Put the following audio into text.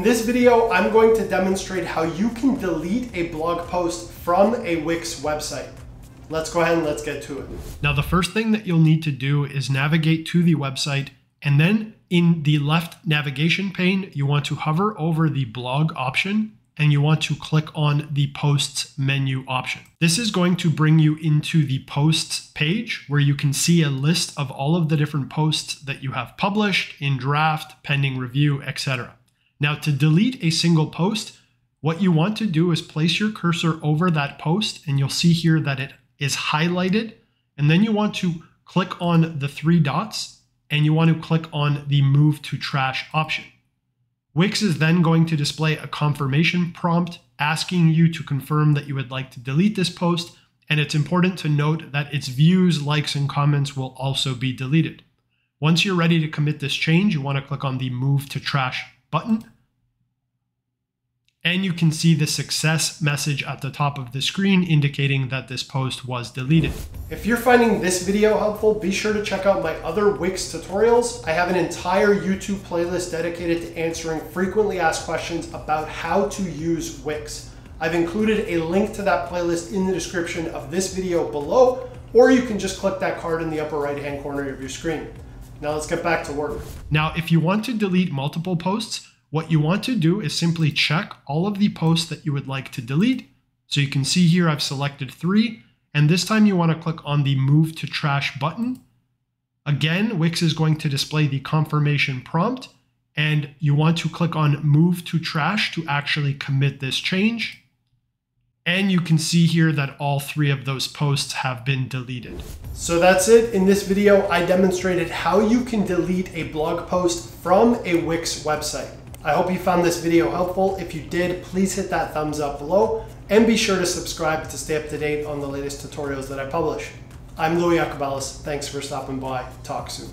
In this video, I'm going to demonstrate how you can delete a blog post from a Wix website. Let's go ahead and let's get to it. Now, the first thing that you'll need to do is navigate to the website, and then in the left navigation pane, you want to hover over the blog option and you want to click on the posts menu option. This is going to bring you into the posts page where you can see a list of all of the different posts that you have published, in draft, pending review, etc. Now, to delete a single post, what you want to do is place your cursor over that post and you'll see here that it is highlighted. And then you want to click on the three dots and you want to click on the move to trash option. Wix is then going to display a confirmation prompt asking you to confirm that you would like to delete this post. And it's important to note that its views, likes, and comments will also be deleted. Once you're ready to commit this change, you want to click on the move to trash button. And you can see the success message at the top of the screen indicating that this post was deleted. If you're finding this video helpful, be sure to check out my other Wix tutorials. I have an entire YouTube playlist dedicated to answering frequently asked questions about how to use Wix. I've included a link to that playlist in the description of this video below, or you can just click that card in the upper right-hand corner of your screen. Now let's get back to work. Now, if you want to delete multiple posts, what you want to do is simply check all of the posts that you would like to delete. So you can see here I've selected 3, and this time you want to click on the move to trash button. Again, Wix is going to display the confirmation prompt, and you want to click on move to trash to actually commit this change. And you can see here that all 3 of those posts have been deleted. So that's it. In this video, I demonstrated how you can delete a blog post from a Wix website. I hope you found this video helpful. If you did, please hit that thumbs up below and be sure to subscribe to stay up to date on the latest tutorials that I publish. I'm Louis Yakubelis. Thanks for stopping by. Talk soon.